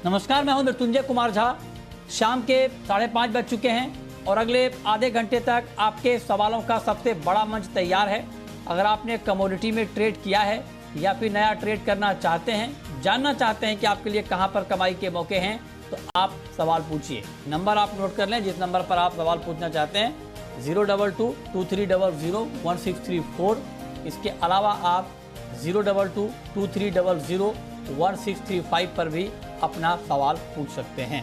नमस्कार, मैं हूं मृत्युंजय कुमार झा। शाम के 5:30 बज चुके हैं और अगले आधे घंटे तक आपके सवालों का सबसे बड़ा मंच तैयार है। अगर आपने कमोडिटी में ट्रेड किया है या फिर नया ट्रेड करना चाहते हैं, जानना चाहते हैं कि आपके लिए कहां पर कमाई के मौके हैं, तो आप सवाल पूछिए। नंबर आप नोट कर लें जिस नंबर पर आप सवाल पूछना चाहते हैं, 022-2300-1634। इसके अलावा आप 022-2300-1635 पर भी अपना सवाल पूछ सकते हैं।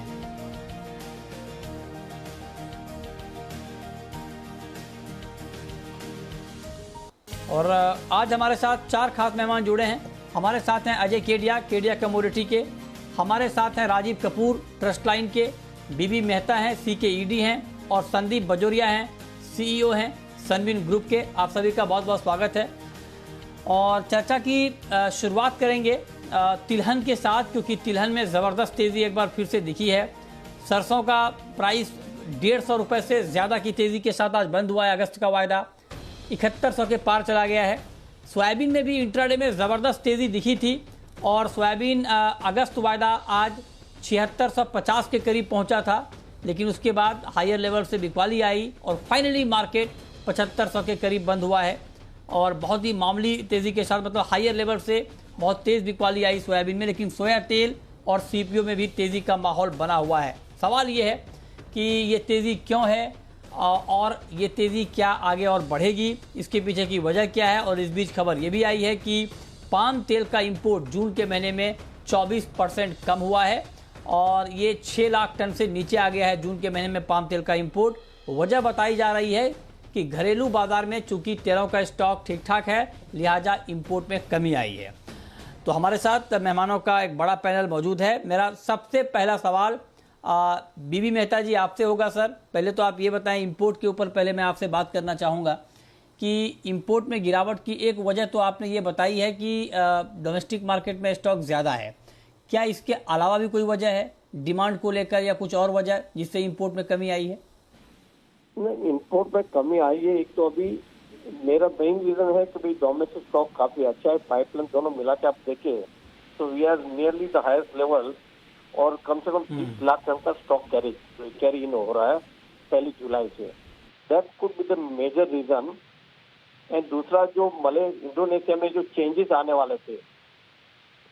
और आज हमारे साथ 4 खास मेहमान जुड़े हैं। हमारे साथ हैं अजय केडिया कमोडिटी के, हमारे साथ हैं राजीव कपूर ट्रस्ट लाइन के, बीबी मेहता हैं CKED हैं, और संदीप बजोरिया हैं CEO हैं सनविन ग्रुप के। आप सभी का बहुत बहुत स्वागत है। और चर्चा की शुरुआत करेंगे तिलहन के साथ, क्योंकि तिलहन में ज़बरदस्त तेज़ी एक बार फिर से दिखी है। सरसों का प्राइस 150 रुपये से ज़्यादा की तेज़ी के साथ आज बंद हुआ है। अगस्त का वायदा 7100 के पार चला गया है। सोयाबीन में भी इंट्राडे में ज़बरदस्त तेज़ी दिखी थी और सोयाबीन अगस्त वायदा आज 7650 के करीब पहुंचा था, लेकिन उसके बाद हायर लेवल से बिकवाली आई और फाइनली मार्केट 7500 के करीब बंद हुआ है। और बहुत ही मामूली तेज़ी के साथ, मतलब हायर लेवल से बहुत तेज़ बिकवाली आई सोयाबीन में, लेकिन सोया तेल और CPO में भी तेज़ी का माहौल बना हुआ है। सवाल ये है कि ये तेज़ी क्यों है और ये तेज़ी क्या आगे और बढ़ेगी, इसके पीछे की वजह क्या है। और इस बीच खबर ये भी आई है कि पाम तेल का इंपोर्ट जून के महीने में 24% कम हुआ है और ये 6 लाख टन से नीचे आ गया है जून के महीने में पाम तेल का इंपोर्ट। वजह बताई जा रही है कि घरेलू बाजार में चूंकि तेलों का स्टॉक ठीक ठाक है, लिहाजा इंपोर्ट में कमी आई है। तो हमारे साथ मेहमानों का एक बड़ा पैनल मौजूद है। मेरा सबसे पहला सवाल बीबी मेहता जी आपसे होगा। सर, पहले तो आप ये बताएं, इंपोर्ट के ऊपर पहले मैं आपसे बात करना चाहूँगा कि इंपोर्ट में गिरावट की एक वजह तो आपने ये बताई है कि डोमेस्टिक मार्केट में स्टॉक ज़्यादा है। क्या इसके अलावा भी कोई वजह है डिमांड को लेकर या कुछ और वजह जिससे इंपोर्ट में कमी आई है? नहीं, इंपोर्ट में कमी आई है। एक तो अभी मेरा मेन रीजन है कि भाई डोमेस्टिक स्टॉक काफी अच्छा है, पाइपलाइन दोनों मिला के आप देखें तो we are nearly the highest level और कम से कम 30 लाख टन का स्टॉक कैरी इन हो रहा है 1 जुलाई से। That could be the major reason. And दूसरा, जो इंडोनेशिया में जो चेंजेस आने वाले थे,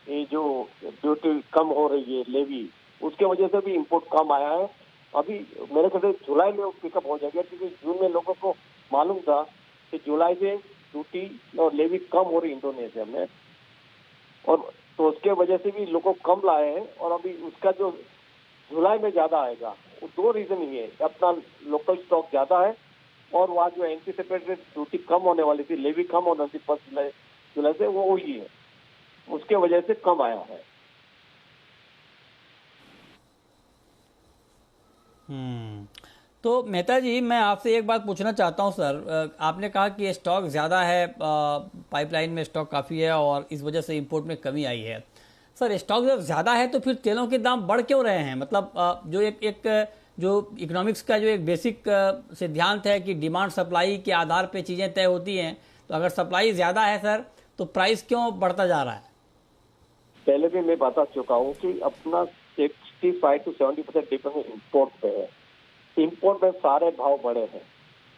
ये जो ड्यूटी कम हो रही है लेवी, उसके वजह से भी इंपोर्ट कम आया है। अभी मेरे ख्याल से जुलाई में पिकअप हो जाएगा, क्योंकि जून में लोगों को मालूम था कि जुलाई से ड्यूटी और लेवी कम हो रही इंडोनेशिया में, और तो उसके वजह से भी लोगों कम लाए हैं। और अभी उसका जो जुलाई में ज्यादा आएगा, वो 2 रीजन ही है। अपना लोकल स्टॉक ज्यादा है और वहाँ जो एंटीसिपेटेड ड्यूटी कम होने वाली थी, लेवी कम होने वाली थी 1 जुलाई से, वो वही है, उसके वजह से कम आया है। तो मेहता जी, मैं आपसे एक बात पूछना चाहता हूं। सर, आपने कहा कि स्टॉक ज़्यादा है, पाइपलाइन में स्टॉक काफ़ी है और इस वजह से इंपोर्ट में कमी आई है। सर, स्टॉक जब ज़्यादा है तो फिर तेलों के दाम बढ़ क्यों रहे हैं? मतलब जो जो इकोनॉमिक्स का जो एक बेसिक सिद्धांत है कि डिमांड सप्लाई के आधार पर चीज़ें तय होती हैं, तो अगर सप्लाई ज़्यादा है सर, तो प्राइस क्यों बढ़ता जा रहा है? पहले भी मैं बता चुका हूँ कि अपना 65 to 70% डिपेंड इंपोर्ट पे है। इंपोर्ट में सारे भाव बढ़े हैं,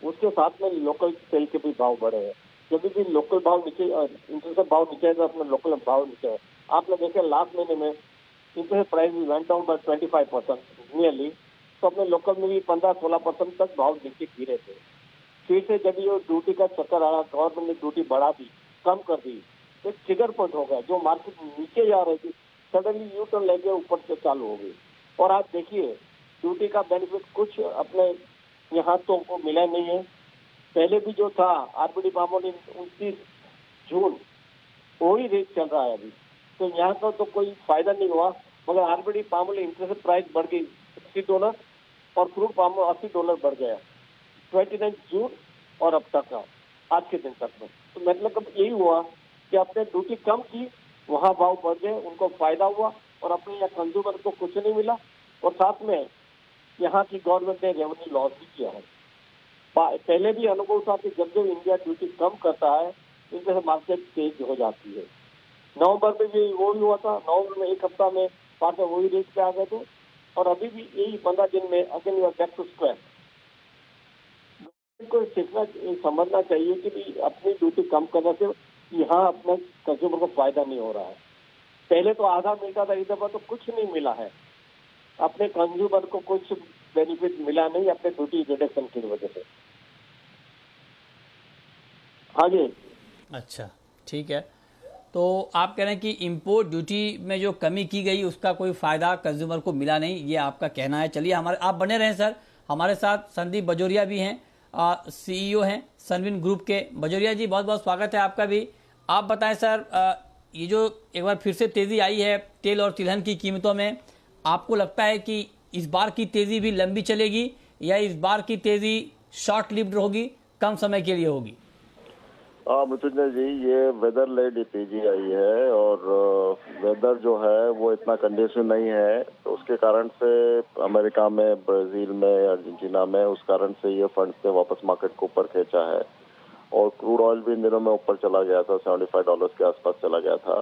उसके साथ में लोकल तेल के भी भाव बढ़े हैं। जब भी लोकल भाव नीचे, इंटरनेशनल भाव नीचे है तो अपना लोकल भाव नीचे है। आपने देखे लास्ट महीने में international price went down by 25% nearly, तो अपने लोकल में भी 15-16% तक भाव नीचे गिरे थे। फिर से जब ये ड्यूटी का चक्कर आया, गवर्नमेंट ने ड्यूटी बढ़ा दी, कम कर दी, तो एक ट्रिगर पॉइंट हो गया। जो मार्केट नीचे जा रही थी सडनली यू टर्न लेके ऊपर से चालू हो गई। और आप देखिए, ड्यूटी का बेनिफिट कुछ अपने यहाँ तो को मिला नहीं है। पहले भी जो था आरबीडी पामोलिन 29 जून, वही रेट चल रहा है अभी, तो यहाँ का तो कोई फायदा नहीं हुआ। मगर आरबीडी पामोलिन इंटरनेशनल प्राइस बढ़ गई $60 और क्रूड पाम $80 बढ़ गया 29 जून और अब तक का आज के दिन तक में। तो मतलब यही हुआ कि आपने ड्यूटी कम की, वहाँ भाव बढ़ गए, उनको फायदा हुआ और अपने यहाँ कंज्यूमर को कुछ नहीं मिला। और साथ में यहाँ की गवर्नमेंट ने रेवेन्यू लॉस भी किया है। पहले भी अनुभव था कि जब जब इंडिया ड्यूटी कम करता है, इनसे मार्केट तेज हो जाती है। नवंबर में भी वो भी हुआ था। नवंबर में एक हफ्ता में पार्ट में वही रेट पे आ गए थे, और अभी भी यही 15 दिन में again you are back to square. को सीखना समझना चाहिए कि भी अपनी ड्यूटी कम करने से यहाँ अपने कंज्यूमर को फायदा नहीं हो रहा है। पहले तो आधा मिलता था, इधर पर तो कुछ नहीं मिला है, अपने कंज्यूमर को कुछ बेनिफिट मिला नहीं अपने ड्यूटी रिडक्शन की वजह से। आगे अच्छा, ठीक है। तो आप कह रहे हैं कि इंपोर्ट ड्यूटी में जो कमी की गई उसका कोई फायदा कंज्यूमर को मिला नहीं, ये आपका कहना है। चलिए, हमारे आप बने रहें सर। हमारे साथ संदीप बजोरिया भी हैं, CEO हैं सनविन ग्रुप के। बजोरिया जी, बहुत बहुत स्वागत है आपका भी। आप बताएं सर, ये जो एक बार फिर से तेजी आई है तेल और तिलहन की कीमतों में, आपको लगता है कि इस बार की तेजी भी लंबी चलेगी या इस बार की तेजी शॉर्ट लिव्ड होगी, कम समय के लिए होगी? मृत्युंजय जी, ये वेदर लेड तेजी आई है और वेदर जो है वो इतना कंडीशन नहीं है, तो उसके कारण से अमेरिका में, ब्राजील में, अर्जेंटीना में उस कारण से ये फंड्स ने वापस मार्केट को ऊपर खींचा है। और क्रूड ऑयल भी इन दिनों में ऊपर चला गया था, $75 के आसपास चला गया था।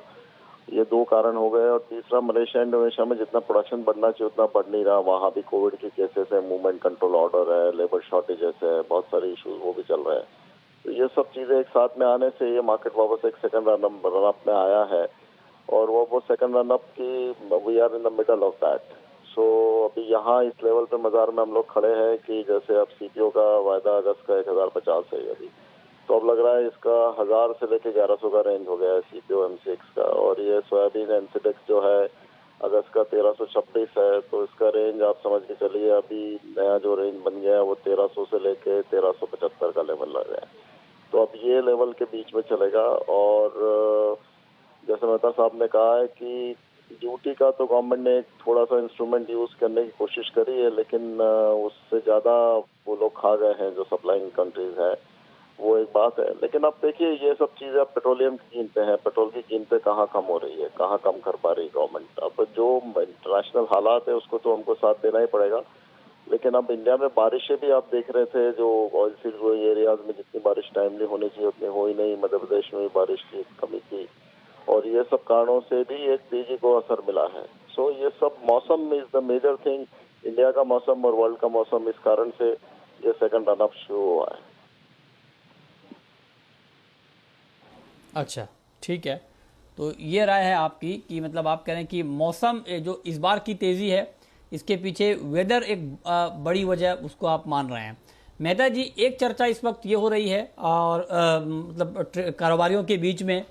ये दो कारण हो गए। और तीसरा, मलेशिया इंडोनेशिया में जितना प्रोडक्शन बढ़ना चाहिए उतना बढ़ नहीं रहा। वहाँ भी कोविड के केसेस है, मूवमेंट कंट्रोल ऑर्डर है, लेबर शॉर्टेजेस है, बहुत सारे इश्यूज वो भी चल रहे हैं। तो ये सब चीजें एक साथ में आने से ये मार्केट वापस एक सेकंड रन अप में आया है, और वो सेकंड रन अप की we are in the middle of that. So अभी यहाँ इस लेवल पे बाजार में हम लोग खड़े हैं कि जैसे अब CPO का वायदा अगस्त का 1050 है अभी, तो अब लग रहा है इसका 1000 से लेके 1100 का रेंज हो गया है CPO MCX का। और ये सोयाबीन एनसीडेक्स जो है अगस्त का 1326 है, तो इसका रेंज आप समझ के चलिए अभी नया जो रेंज बन गया है वो 1300 से लेके 1375 का लेवल लग रहा है। तो अब ये लेवल के बीच में चलेगा। और जैसे मेहता साहब ने कहा है कि ड्यूटी का तो गवर्नमेंट ने थोड़ा सा इंस्ट्रूमेंट यूज करने की कोशिश करी है, लेकिन उससे ज्यादा वो लोग खा गए हैं जो सप्लाइंग कंट्रीज है, वो एक बात है। लेकिन अब देखिए, ये सब चीजें, अब पेट्रोलियम की कीमतें हैं, पेट्रोल की कीमतें कहाँ कम हो रही है, कहाँ कम कर पा रही है गवर्नमेंट। अब जो इंटरनेशनल हालात है उसको तो हमको साथ देना ही पड़ेगा। लेकिन अब इंडिया में बारिशें भी आप देख रहे थे, जो ऑयल सीड ग्रोइंग एरियाज में जितनी बारिश टाइमली होनी चाहिए उतनी हो ही नहीं। मध्य प्रदेश में भी बारिश की कमी थी, और ये सब कारणों से भी एक तेजी को असर मिला है। सो ये सब मौसम is the major thing, India का मौसम और वर्ल्ड का मौसम, इस कारण से ये सेकंड रन अप शुरू हुआ है। अच्छा, ठीक है। तो ये राय है आपकी कि मतलब आप कह रहे हैं कि मौसम जो इस बार की तेज़ी है इसके पीछे वेदर एक बड़ी वजह उसको आप मान रहे हैं। मेहता जी, एक चर्चा इस वक्त ये हो रही है और मतलब कारोबारियों के बीच में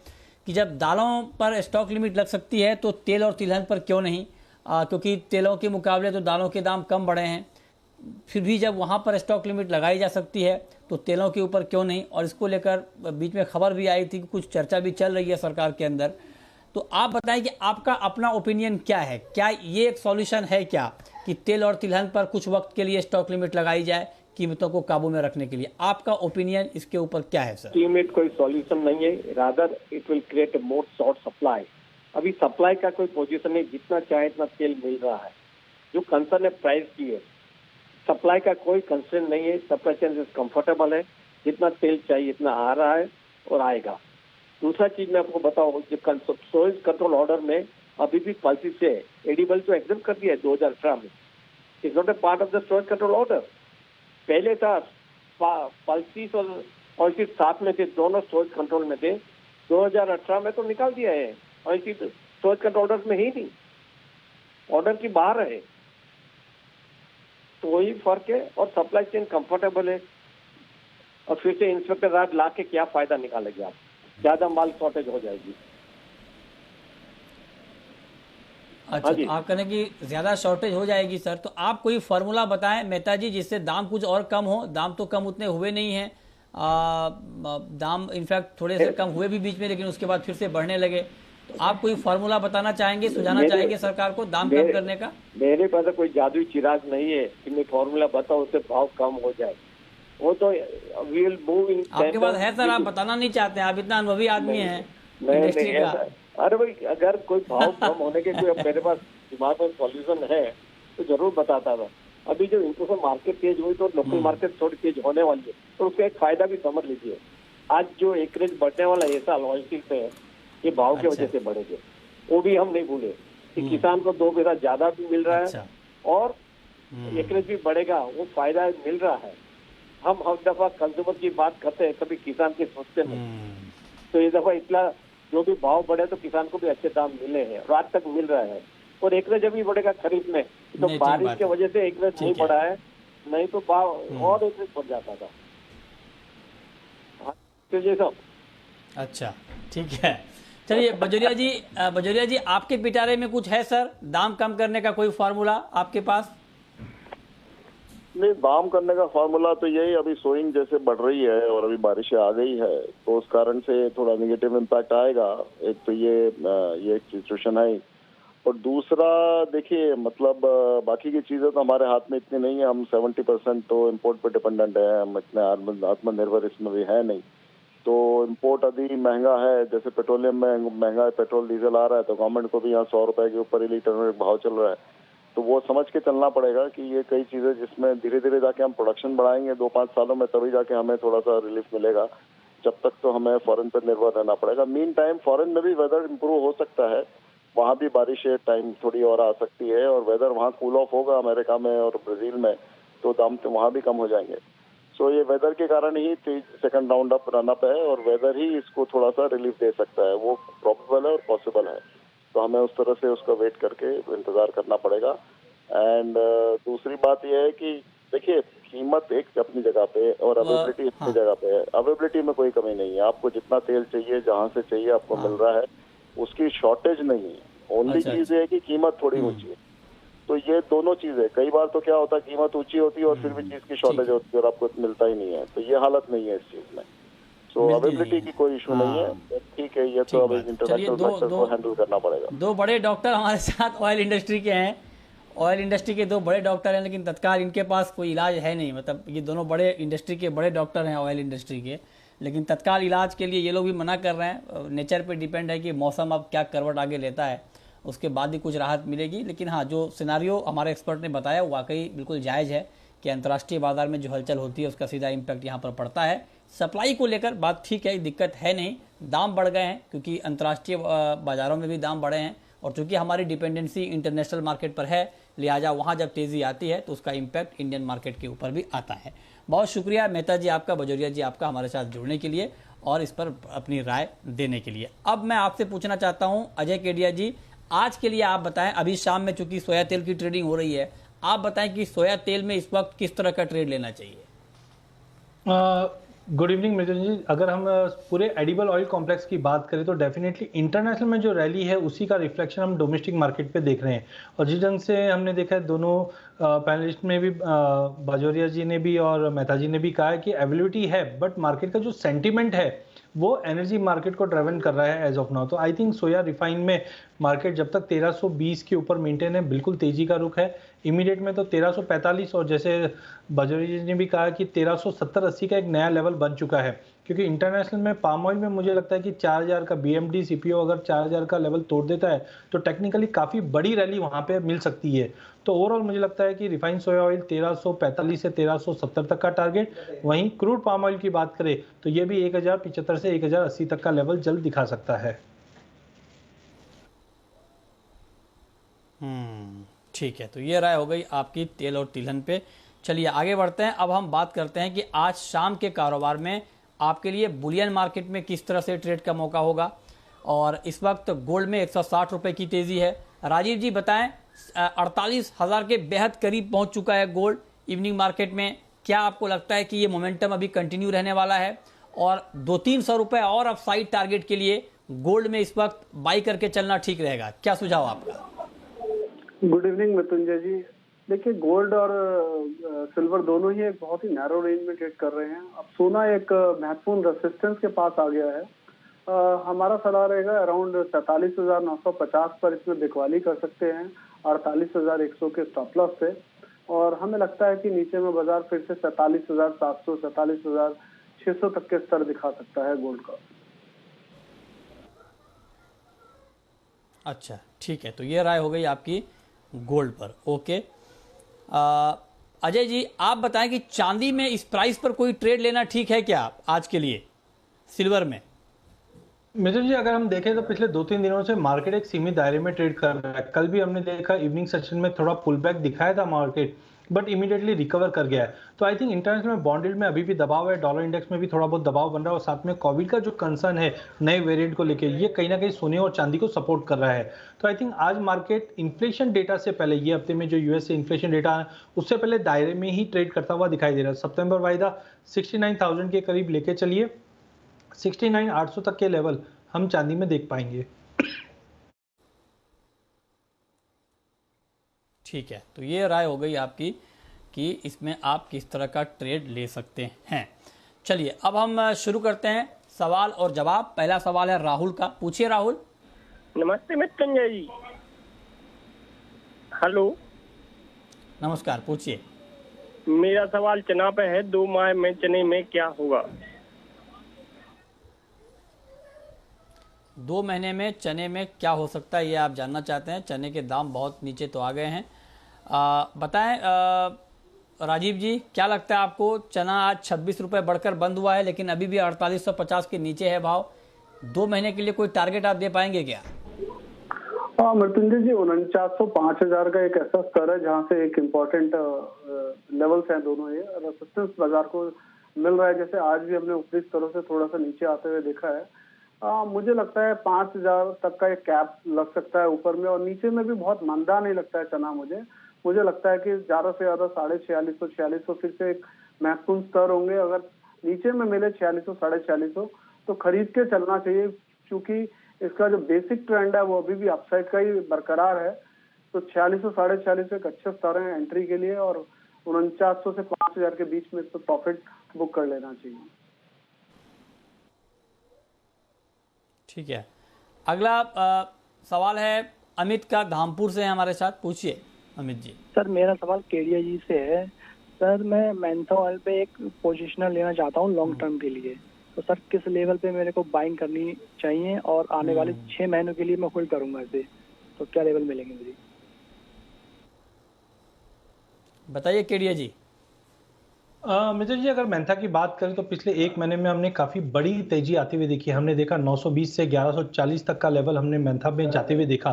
कि जब दालों पर स्टॉक लिमिट लग सकती है तो तेल और तिलहन पर क्यों नहीं, क्योंकि तेलों के मुकाबले तो दालों के दाम कम बढ़े हैं। फिर भी जब वहाँ पर स्टॉक लिमिट लगाई जा सकती है तो तेलों के ऊपर क्यों नहीं? और इसको लेकर बीच में खबर भी आई थी कि कुछ चर्चा भी चल रही है सरकार के अंदर। तो आप बताएं कि आपका अपना ओपिनियन क्या है, क्या ये एक सॉल्यूशन है क्या कि तेल और तिलहन पर कुछ वक्त के लिए स्टॉक लिमिट लगाई जाए कीमतों को काबू में रखने के लिए? आपका ओपिनियन इसके ऊपर क्या है सर? लिमिट कोई सॉल्यूशन नहीं है, rather it will create more short supply. अभी सप्लाई का कोई पोजीशन नहीं, जितना चाहे इतना तेल मिल रहा है। जो कंसर्न है प्राइस की है, सप्लाई का कोई कंसर्न नहीं है। सप्लाई चेन कंफर्टेबल है, जितना तेल चाहिए इतना आ रहा है और आएगा। दूसरा चीज मैं आपको बताऊं, जो सोइल कंट्रोल ऑर्डर में अभी भी पल्सिस से एडिबल तो एग्जाम कर दिया है 2018 में, is not a part of the soil control order. पहले था पल्सिस और ऑयलसीड साथ में थे, दोनों सोइल कंट्रोल में थे। 2018 में तो निकाल दिया है, ऑयलसीड सोइल कंट्रोल ऑर्डर में ही नहीं, ऑर्डर की बाहर है। तो वही फर्क है, और सप्लाई चेन कंफर्टेबल है। और फिर से इंस्पेक्टर राज ला के क्या फायदा निकालेंगे आप, ज्यादा माल शॉर्टेज हो जाएगी। अच्छा, तो आप कहें कि ज्यादा शॉर्टेज हो जाएगी सर, तो आप कोई फार्मूला बताएं मेहता जी जिससे दाम कुछ और कम हो। दाम तो कम उतने हुए नहीं हैं, दाम इनफैक्ट थोड़े से कम हुए भी बीच में, लेकिन उसके बाद फिर से बढ़ने लगे। तो आप कोई फार्मूला बताना चाहेंगे, सुझाना चाहेंगे सरकार को दाम कम करने का? मेरे पास कोई जादुई चिराग नहीं है कि मैं फार्मूला बताऊं उससे भाव कम हो जाए। वो तो वी विल मूव इन। आपके पास है सर, आप बताना नहीं चाहते, आप इतना अनुभवी आदमी हैं इंडस्ट्री का। अरे भाई, अगर कोई भाव कम होने के कोई मेरे पास दिमाग में सॉल्यूशन है तो जरूर बताता था। अभी जो इंटरनेशनल मार्केट तेज हुई तो लोकल मार्केट थोड़ी तेज होने वाली है, तो उसका एक फायदा भी समझ लीजिए। आज जो एकरेज बढ़ने वाला है साल ऑयल सीड पे, ये भाव की वजह से बढ़ेंगे, वो भी हम नहीं भूले। कि किसान को 2 पैसा ज्यादा भी मिल रहा अच्छा। है और एकरेज भी बढ़ेगा, वो फायदा मिल रहा है। हम हर दफा कंज्यूमर की बात करते हैं, कभी किसान की सोचते नहीं। तो इस दफा इतना जो भी भाव बढ़े तो किसान को भी अच्छे दाम मिले हैं और आज तक मिल रहा है। और एकरेज अभी बढ़ेगा खरीफ में, तो नहीं, ठीक बारिश बात की है। वजह से एकरेज नहीं ठीक है। बढ़ा है, नहीं तो भाव और एकरेज बढ़ जाता था। हाँ, तो ये सब अच्छा, ठीक है। चलिए बजोरिया जी आपके पिटारे में कुछ है सर, दाम कम करने का कोई फार्मूला आपके पास? नहीं, दाम करने का फार्मूला तो यही, अभी सोइंग जैसे बढ़ रही है और अभी बारिशें आ गई है तो उस कारण से थोड़ा नेगेटिव इम्पैक्ट आएगा। एक तो ये एक सिचुएशन है और दूसरा देखिए मतलब बाकी की चीजें तो हमारे हाथ में इतनी नहीं है। हम 70% तो इम्पोर्ट पे डिपेंडेंट है, हम इतने आत्मनिर्भर इसमें भी है नहीं। तो इम्पोर्ट अभी महंगा है, जैसे पेट्रोलियम में महंगा है, पेट्रोल डीजल आ रहा है तो गवर्नमेंट को भी यहाँ 100 रुपए के ऊपर ही लीटर में भाव चल रहा है। तो वो समझ के चलना पड़ेगा कि ये कई चीजें जिसमें धीरे धीरे जाके हम प्रोडक्शन बढ़ाएंगे 2-5 सालों में, तभी जाके हमें थोड़ा सा रिलीफ मिलेगा। जब तक तो हमें फॉरेन पर निर्भर रहना पड़ेगा। मीन टाइम फॉरेन में भी वेदर इंप्रूव हो सकता है, वहां भी बारिशें टाइम थोड़ी और आ सकती है और वेदर वहां कूल ऑफ होगा अमेरिका में और ब्राजील में, तो दाम तो वहां भी कम हो जाएंगे। सो ये वेदर के कारण ही second round up run up है और वेदर ही इसको थोड़ा सा रिलीफ दे सकता है, वो प्रोबेबल है और पॉसिबल है। तो हमें उस तरह से उसका वेट करके इंतजार करना पड़ेगा। एंड दूसरी बात यह है कि देखिए कीमत एक अपनी जगह पे और अवेलेबिलिटी अपनी जगह पे है। अवेलेबिलिटी में कोई कमी नहीं है, आपको जितना तेल चाहिए जहां से चाहिए आपको मिल रहा है, उसकी शॉर्टेज नहीं है। ओनली चीज ये है कि कीमत थोड़ी ऊंची है। तो ये दोनों चीजें, कई बार तो क्या होता है कीमत ऊंची होती है और फिर भी चीज की शॉर्टेज होती है और आपको मिलता ही नहीं है, तो ये हालत नहीं है इस चीज में। सो अवेलेबिलिटी की कोई इशू नहीं है, ठीक है। ये तो अब इंटरनेशनल फैक्टर को हैंडल करना पड़ेगा। 2 बड़े डॉक्टर हमारे साथ ऑयल इंडस्ट्री के हैं, ऑयल इंडस्ट्री के 2 बड़े डॉक्टर हैं, लेकिन तत्काल इनके पास कोई इलाज है नहीं। मतलब ये दोनों बड़े इंडस्ट्री के बड़े डॉक्टर हैं ऑयल इंडस्ट्री के, लेकिन तत्काल इलाज के लिए ये लोग भी मना कर रहे हैं। नेचर पे डिपेंड है कि मौसम अब क्या करवट आगे लेता है, उसके बाद ही कुछ राहत मिलेगी। लेकिन हाँ, जो सिनारियो हमारे एक्सपर्ट ने बताया वो वाकई बिल्कुल जायज़ है कि अंतर्राष्ट्रीय बाजार में जो हलचल होती है उसका सीधा इम्पैक्ट यहाँ पर पड़ता है। सप्लाई को लेकर बात ठीक है, दिक्कत है नहीं। दाम बढ़ गए हैं क्योंकि अंतर्राष्ट्रीय बाज़ारों में भी दाम बढ़े हैं और चूंकि हमारी डिपेंडेंसी इंटरनेशनल मार्केट पर है, लिहाजा वहाँ जब तेज़ी आती है तो उसका इम्पैक्ट इंडियन मार्केट के ऊपर भी आता है। बहुत शुक्रिया मेहता जी आपका, बजोरिया जी आपका हमारे साथ जुड़ने के लिए और इस पर अपनी राय देने के लिए। अब मैं आपसे पूछना चाहता हूँ अजय केडिया जी, आज के लिए आप बताएं, अभी शाम में चूंकि सोया तेल की ट्रेडिंग हो रही है, आप बताएं कि सोया तेल में इस वक्त किस तरह का ट्रेड लेना चाहिए? गुड इवनिंग मृत्युंजय जी। अगर हम पूरे एडिबल ऑयल कॉम्प्लेक्स की बात करें तो डेफिनेटली इंटरनेशनल में जो रैली है उसी का रिफ्लेक्शन हम डोमेस्टिक मार्केट पे देख रहे हैं। और जिस ढंग से हमने देखा है, दोनों पैनलिस्ट में भी बाजोरिया जी ने भी और मेहता जी ने भी कहा है कि अवेलेबिलिटी है, बट मार्केट का जो सेंटीमेंट है वो एनर्जी मार्केट को ड्राइवन कर रहा है एज ऑफ नाउ। तो आई थिंक सोया रिफाइन में मार्केट जब तक 1320 के ऊपर मेंटेन है, बिल्कुल तेजी का रुख है। इमीडिएट में तो 1345 और जैसे बजोरिया जी ने भी कहा कि 1370-80 का एक नया लेवल बन चुका है, क्योंकि इंटरनेशनल में पाम ऑयल में मुझे लगता है कि 4000 का BMD CPO अगर 4000 का लेवल तोड़ देता है तो टेक्निकली काफ़ी बड़ी रैली वहाँ पे मिल सकती है। तो ओवरऑल मुझे लगता है कि रिफाइंड सोया ऑयल 1345 से 1370 तक का टारगेट। वहीं क्रूड पाम ऑयल की बात करें तो ये भी 1075 से 1080 तक का लेवल जल्द दिखा सकता है। ठीक है, तो ये राय हो गई आपकी तेल और तिलहन पे। चलिए आगे बढ़ते हैं। अब हम बात करते हैं कि आज शाम के कारोबार में आपके लिए बुलियन मार्केट में किस तरह से ट्रेड का मौका होगा। और इस वक्त गोल्ड में 160 रुपए की तेजी है। राजीव जी बताएं, 48,000 के बेहद करीब पहुंच चुका है गोल्ड इवनिंग मार्केट में। क्या आपको लगता है कि ये मोमेंटम अभी कंटिन्यू रहने वाला है और 200-300 रुपए और अपसाइड टारगेट के लिए गोल्ड में इस वक्त बाई करके चलना ठीक रहेगा? क्या सुझाव आपका? गुड इवनिंग मृत्युंजय जी। देखिए, गोल्ड और सिल्वर दोनों ही एक बहुत ही नैरो रेंज में ट्रेड कर रहे हैं। अब सोना एक महत्वपूर्ण रेसिस्टेंस के पास आ गया है। हमारा सलाह रहेगा अराउंड 47,950 पर इसमें बिकवाली कर सकते हैं 48,100 के स्टॉप लॉस से। और हमें लगता है कि नीचे में बाजार फिर से 47,700 47,600 तक के स्तर दिखा सकता है गोल्ड का। अच्छा, ठीक है, तो ये राय हो गई आपकी गोल्ड पर। ओके, अजय जी आप बताएं कि चांदी में इस प्राइस पर कोई ट्रेड लेना ठीक है क्या आज के लिए, सिल्वर में? मिथुन जी, अगर हम देखें तो पिछले 2-3 दिनों से मार्केट एक सीमित दायरे में ट्रेड कर रहा है। कल भी हमने देखा इवनिंग सेशन में थोड़ा पुल बैक दिखाया था मार्केट, बट इमीडिएटली रिकवर कर गया है। तो आई थिंक इंटरनेशनल में बॉन्ड यील्ड में अभी भी दबाव है, डॉलर इंडेक्स में भी थोड़ा बहुत दबाव बन रहा है, और साथ में कोविड का जो कंसर्न है नए वेरिएंट को लेके, ये कहीं ना कहीं सोने और चांदी को सपोर्ट कर रहा है। तो आई थिंक आज मार्केट इन्फ्लेशन डेटा से पहले, ये हफ्ते में जो यूएस से इन्फ्लेशन डेटा है उससे पहले दायरे में ही ट्रेड करता हुआ दिखाई दे रहा है। सितंबर वायदा 69,000 के करीब लेके चलिए, 69,800 तक के लेवल हम चांदी में देख पाएंगे। ठीक है, तो ये राय हो गई आपकी कि इसमें आप किस तरह का ट्रेड ले सकते हैं। चलिए अब हम शुरू करते हैं सवाल और जवाब। पहला सवाल है राहुल का, पूछिए राहुल। नमस्ते मित्र जी। हेलो, नमस्कार, पूछिए। मेरा सवाल चना पे है। 2 माह में चने में क्या होगा? 2 महीने में चने में क्या हो सकता है, ये आप जानना चाहते हैं। चने के दाम बहुत नीचे तो आ गए हैं। बताएं राजीव जी, क्या लगता है आपको? चना आज 26 रुपये बढ़कर बंद हुआ है, लेकिन अभी भी 4850 के नीचे है भाव। 2 महीने के लिए कोई टारगेट आप दे पाएंगे क्या? हाँ मृत्युंजय जी, 49,000-5,000 का एक ऐसा स्तर है जहाँ से एक इम्पोर्टेंट लेवल्स हैं। दोनों ये रेसिस्टेंस बाजार को मिल रहा है। जैसे आज भी हमने ऊपरी स्तरों से थोड़ा सा नीचे आते हुए देखा है। मुझे लगता है 5,000 तक का एक कैप लग सकता है ऊपर में, और नीचे में भी बहुत मंदा नहीं लगता है चना। मुझे लगता है कि ज्यादा से ज्यादा 4600 फिर से एक महत्वपूर्ण स्तर होंगे। अगर नीचे में मिले 4600 4650 तो खरीद के चलना चाहिए, क्योंकि इसका जो बेसिक ट्रेंड है वो अभी भी अपसाइड का ही बरकरार है। तो 4600 4650 एक अच्छे स्तर है एंट्री के लिए, और 4900 से 5,000 के बीच में इस पर प्रॉफिट बुक कर लेना चाहिए। ठीक है, अगला सवाल है अमित का, धामपुर से है हमारे साथ। पूछिए अमित जी। सर मेरा सवाल केडिया जी से है। सर मैं मेंथा ऑयल पे एक पोजीशनर लेना चाहता हूँ लॉन्ग टर्म के लिए। तो सर किस लेवल पे मेरे को बाइंग करनी चाहिए, और आने वाले 6 महीनों के लिए मैं होल्ड करूंगा इसे, तो क्या लेवल मिलेंगे मुझे? बताइए केडिया जी। मिथुन जी, अगर मेंथा की बात करें तो पिछले 1 महीने में हमने काफी बड़ी तेजी आते हुए देखी। हमने देखा 920 से 1140 तक का लेवल हमने मेंथा में जाते हुए देखा।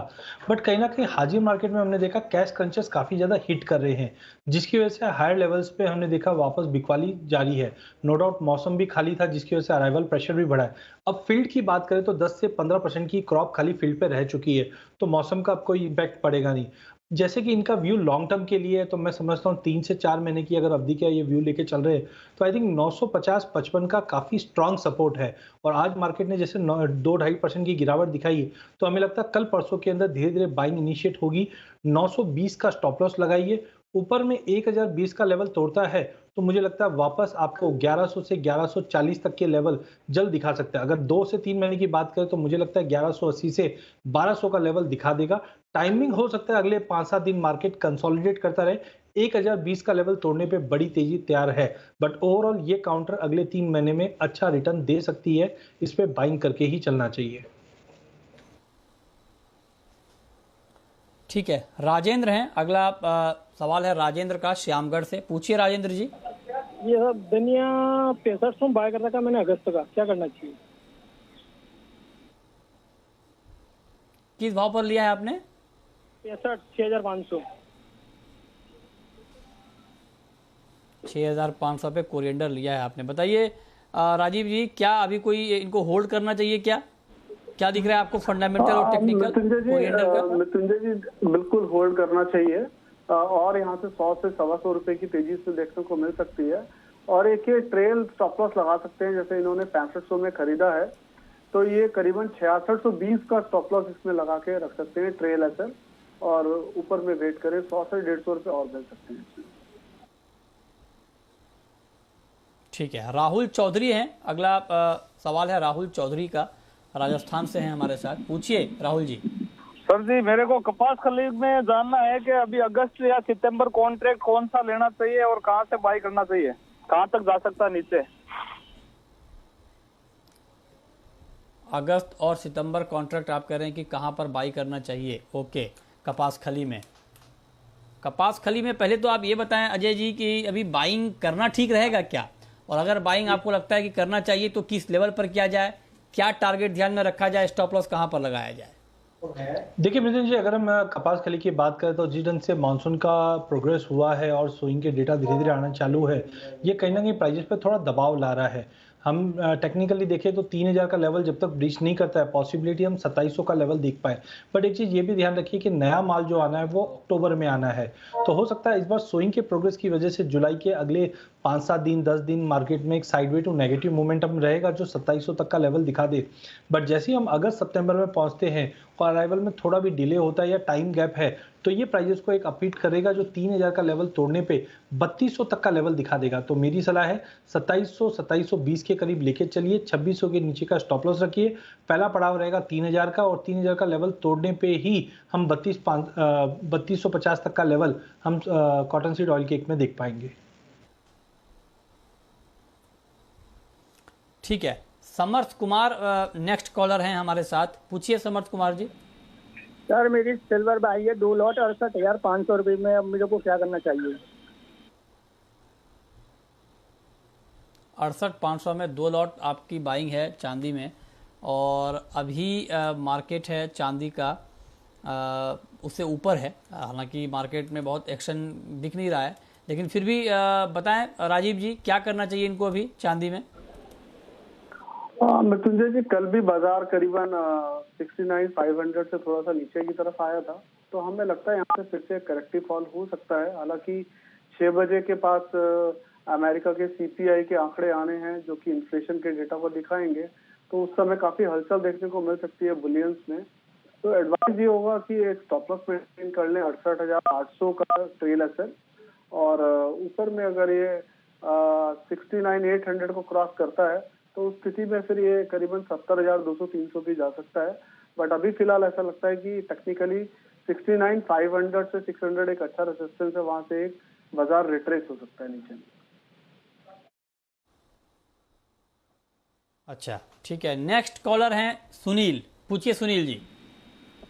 बट कहीं ना कहीं हाजिर मार्केट में हमने देखा कैश क्रंचर्स काफी ज्यादा हिट कर रहे हैं, जिसकी वजह से हायर लेवल्स पे हमने देखा वापस बिकवाली जारी है। नो डाउट मौसम भी खाली था, जिसकी वजह से अराइवल प्रेशर भी बढ़ा है। अब फील्ड की बात करें तो 10 से 15% की क्रॉप खाली फील्ड पे रह चुकी है, तो मौसम का अब कोई इम्पैक्ट पड़ेगा नहीं। जैसे कि इनका व्यू लॉन्ग टर्म के लिए है, तो मैं समझता हूँ 3 से 4 महीने की अगर अवधि का ये व्यू लेके चल रहे हैं, तो आई थिंक 950-55 का काफी स्ट्रांग सपोर्ट है। और आज मार्केट ने जैसे 2-2.5% की गिरावट दिखाई है, तो हमें लगता है कल परसों के अंदर धीरे धीरे बाइंग इनिशिएट होगी। 920 का स्टॉप लॉस लगाइए। ऊपर में 1020 का लेवल तोड़ता है तो मुझे लगता है वापस आपको 1100 से 1140 तक के लेवल जल्द दिखा सकता है। अगर 2 से 3 महीने की बात करें तो मुझे लगता है 1180 से 1200 का लेवल दिखा देगा। टाइमिंग हो सकता है अगले 5-7 दिन मार्केट कंसोलिडेट करता रहे। 1020 का लेवल तोड़ने पे बड़ी तेजी तैयार है, बट ओवरऑल ये काउंटर अगले 3 महीने में अच्छा रिटर्न दे सकती है। इस पे बाइंग करके ही चलना चाहिए। ठीक है, राजेंद्र हैं अगला। सवाल है राजेंद्र का, श्यामगढ़ से। पूछिए राजेंद्र जी। ये सब दुनिया 6500 बाय कर रखा मैंने अगस्त का, क्या करना चाहिए? किस भाव पर लिया है आपने? 65,500। 6,500 पे कोरिएंडर लिया है आपने। बताइए राजीव जी, क्या अभी कोई इनको होल्ड करना चाहिए? क्या दिख रहा है आपको फंडामेंटल और टेक्निकल कोरिएंडर का? मृत्युंजय जी बिल्कुल होल्ड करना चाहिए, और यहाँ से 100 से 125 रुपए की तेजी से देखने को मिल सकती है। और एक ये ट्रेल स्टॉप लॉस लगा सकते हैं, जैसे इन्होंने 6500 में खरीदा है तो ये करीबन 6620 का स्टॉप लॉस इसमें लगा के रख सकते हैं ट्रेल एसएल, और ऊपर में वेट करें 100 से 150 रुपए और मिल सकते हैं। ठीक है, राहुल चौधरी हैं अगला। सवाल है राहुल चौधरी का, राजस्थान से हैं हमारे साथ। पूछिए राहुल जी। सर जी, मेरे को कपास खरीद में जानना है कि अभी अगस्त या सितंबर कॉन्ट्रैक्ट कौन सा लेना चाहिए और कहां से बाई करना चाहिए, कहां तक जा सकता है नीचे? अगस्त और सितंबर कॉन्ट्रैक्ट आप कह रहे हैं कि कहां पर बाई करना चाहिए? ओके, कपास खली में। कपास खली में पहले तो आप ये बताएं अजय जी कि अभी बाइंग करना ठीक रहेगा क्या, और अगर बाइंग आपको लगता है कि करना चाहिए तो किस लेवल पर किया जाए, क्या टारगेट ध्यान में रखा जाए, स्टॉप लॉस कहाँ पर लगाया जाए? देखिए मिथुन जी, अगर हम कपास खली की बात करें तो जिस ढंग से मानसून का प्रोग्रेस हुआ है और सोइंग के डेटा धीरे धीरे आना चालू है, ये कहीं ना कहीं प्राइजेस पे थोड़ा दबाव ला रहा है। हम टेक्निकली देखें तो 3000 का लेवल जब तक ब्रीच नहीं करता है, पॉसिबिलिटी हम 2700 का लेवल देख पाए। बट एक चीज़ ये भी ध्यान रखिए कि नया माल जो आना है वो अक्टूबर में आना है, तो हो सकता है इस बार सोइंग के प्रोग्रेस की वजह से जुलाई के अगले 5-7 दिन 10 दिन मार्केट में एक साइडवे टू नेगेटिव मोमेंटम रहेगा जो 2700 तक का लेवल दिखा दे। बट जैसे ही हम अगस्त सितंबर में पहुंचते हैं और अराइवल में थोड़ा भी डिले होता है या टाइम गैप है, तो ये प्राइजेस को एक अपीट करेगा जो 3000 का लेवल तोड़ने पे 3200 तक का लेवल दिखा देगा। तो मेरी सलाह है 2700-2720 के करीब लेके चलिए, 2600 के नीचे का स्टॉप लॉस रखिए। पहला पड़ाव रहेगा 3000 का, और 3000 का लेवल तोड़ने पे ही हम 3250 तक का लेवल हम कॉटन सीड ऑयल केक में देख पाएंगे। ठीक है, समर्थ कुमार नेक्स्ट कॉलर हैं हमारे साथ। पूछिए समर्थ कुमार जी। सर मेरी सिल्वर बाई है 2 लॉट 68,500 रुपये में, अब मेरे को क्या करना चाहिए? 68,500 में 2 लॉट आपकी बाइंग है चांदी में, और अभी मार्केट है चांदी का उससे ऊपर है। हालांकि मार्केट में बहुत एक्शन दिख नहीं रहा है, लेकिन फिर भी बताएं राजीव जी क्या करना चाहिए इनको अभी चांदी में? मृत्युंजय जी, कल भी बाजार करीबन 69,500 से थोड़ा सा नीचे की तरफ आया था, तो हमें लगता है यहाँ से फिर से करेक्टिव फॉल हो सकता है। हालांकि 6 बजे के पास अमेरिका के सीपीआई के आंकड़े आने हैं जो कि इन्फ्लेशन के डेटा को दिखाएंगे, तो उस समय काफी हलचल देखने को मिल सकती है बुलियंस में। तो एडवाइस ये होगा कि एक स्टॉप लॉस मेंटेन कर लें 68,800 का ट्रेल एसएल, और ऊपर में अगर ये 69,800 को क्रॉस करता है तो उस स्थिति में फिर ये करीबन 70,200-300 भी जा सकता है। बट अभी फिलहाल ऐसा लगता है कि टेक्निकली 69,500 से 600 एक अच्छा रेजिस्टेंस है, वहां से एक बाजार रिट्रेस हो सकता है नीचे में। अच्छा ठीक है, नेक्स्ट कॉलर हैं सुनील। पूछिए सुनील जी।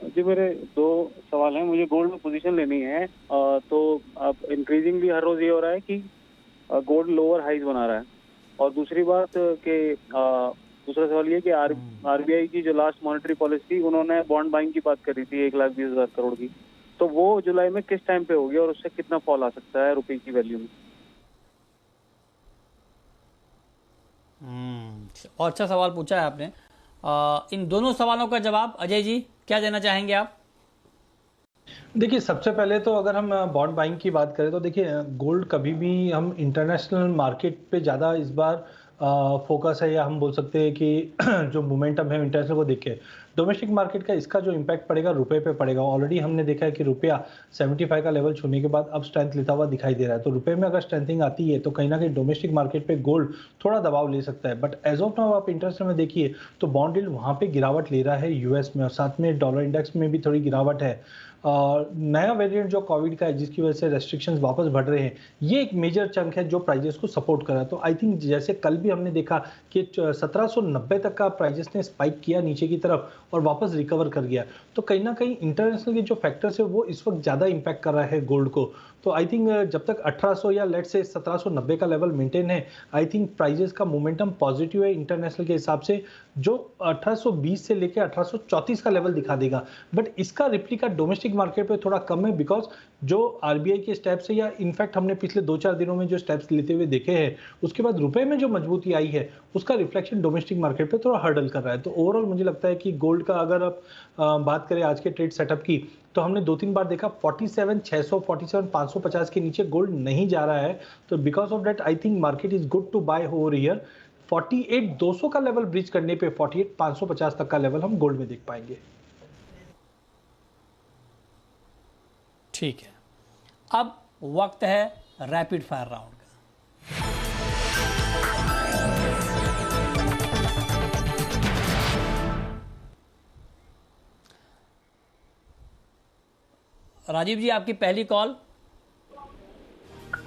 जी मेरे 2 सवाल हैं। मुझे गोल्ड में पोजीशन लेनी है, तो अब इंक्रीजिंग भी हर रोज ये हो रहा है कि गोल्ड लोअर हाइज बना रहा है, और दूसरी बात कि दूसरा सवाल ये कि आरबीआई की जो लास्ट मॉनेटरी पॉलिसी, उन्होंने बॉन्ड बाइंग की बात करी थी 1,20,000 करोड़ की, तो वो जुलाई में किस टाइम पे होगी और उससे कितना फॉल आ सकता है रुपए की वैल्यू में? और अच्छा सवाल पूछा है आपने। इन दोनों सवालों का जवाब अजय जी क्या देना चाहेंगे आप? देखिए सबसे पहले तो अगर हम बॉन्ड बाइंग की बात करें तो देखिए गोल्ड कभी भी हम इंटरनेशनल मार्केट पे ज़्यादा इस बार फोकस है, या हम बोल सकते हैं कि जो मोमेंटम है इंटरनेशनल को देख के, डोमेस्टिक मार्केट का इसका जो इम्पैक्ट पड़ेगा रुपए पे पड़ेगा। ऑलरेडी हमने देखा है कि रुपया 75 का लेवल छूने के बाद अब स्ट्रेंथ लेता हुआ दिखाई दे रहा है, तो रुपए में अगर स्ट्रेंथिंग आती है तो कहीं ना कहीं डोमेस्टिक मार्केट पे गोल्ड थोड़ा दबाव ले सकता है। बट एज ऑफ नाउ आप इंटरनेशनल में देखिए तो बॉन्ड यील्ड वहाँ पे गिरावट ले रहा है यूएस में, और साथ में डॉलर इंडेक्स में भी थोड़ी गिरावट है। नया वेरिएंट जो कोविड का है जिसकी वजह से रेस्ट्रिक्शंस वापस बढ़ रहे हैं, ये एक मेजर चंक है जो प्राइजेस को सपोर्ट कर रहा है। तो आई थिंक जैसे कल भी हमने देखा कि 1790 तक का प्राइजेस ने स्पाइक किया नीचे की तरफ और वापस रिकवर कर गया, तो कहीं ना कहीं इंटरनेशनल के जो फैक्टर्स है वो इस वक्त ज़्यादा इम्पैक्ट कर रहा है गोल्ड को। तो आई थिंक जब तक 1800 या लेट से 1790 का लेवल मेंटेन है, आई थिंक प्राइजेस का मोमेंटम पॉजिटिव है इंटरनेशनल के हिसाब से, जो 1820 से लेकर 1834 का लेवल दिखा देगा। बट इसका रिप्लिका डोमेस्टिक मार्केट पे थोड़ा कम है, बिकॉज जो आरबीआई के स्टेप्स है, या इनफैक्ट हमने पिछले 2-4 दिनों में जो स्टेप्स लेते हुए देखे हैं, उसके बाद रुपए में जो मजबूती आई है उसका रिफ्लेक्शन डोमेस्टिक मार्केट पे थोड़ा हर्डल कर रहा है। तो ओवरऑल मुझे लगता है कि गोल्ड का अगर आप बात करें आज के ट्रेड सेटअप की, तो हमने 2-3 बार देखा 47,600 47,550 के नीचे गोल्ड नहीं जा रहा है। तो because of that I think market is good to buy over here. 48,200 का लेवल ब्रीच करने पे 48,550 तक का लेवल हम गोल्ड में देख पाएंगे। ठीक है, अब वक्त है रैपिड फायर राउंड का। राजीव जी आपकी पहली कॉल।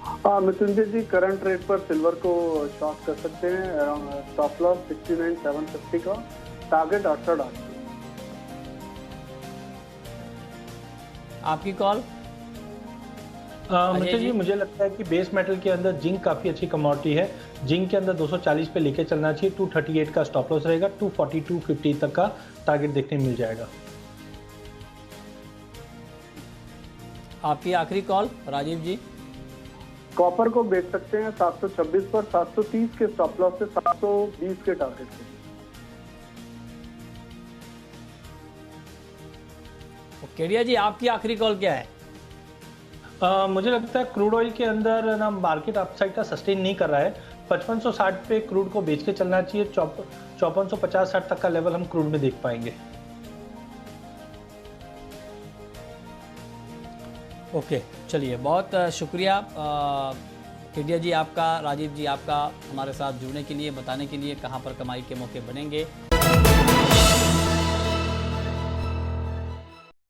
हाँ मृत्युंजय जी, करंट रेट पर सिल्वर को शॉर्ट कर सकते हैं। स्टॉप लॉस 69,750 का, टारगेट 68,800। आपकी कॉल। मित्तल जी, मुझे लगता है कि बेस मेटल के अंदर जिंक काफ़ी अच्छी कमोडिटी है। जिंक के अंदर 240 पे लेके चलना चाहिए, 238 का स्टॉप लॉस रहेगा, 240 250 तक का टारगेट देखने मिल जाएगा। आपकी आखिरी कॉल राजीव जी। कॉपर को बेच सकते हैं 726 पर, 730 के स्टॉप लॉस से 720 के टारगेट से। केडिया जी, आपकी आखिरी कॉल क्या है? मुझे लगता है क्रूड ऑयल के अंदर ना मार्केट अपसाइड का सस्टेन नहीं कर रहा है। 5560 पे क्रूड को बेच के चलना चाहिए, 5450-60 तक का लेवल हम क्रूड में देख पाएंगे। ओके, चलिए, बहुत शुक्रिया केडिया जी आपका, राजीव जी आपका हमारे साथ जुड़ने के लिए, बताने के लिए कहाँ पर कमाई के मौके बनेंगे।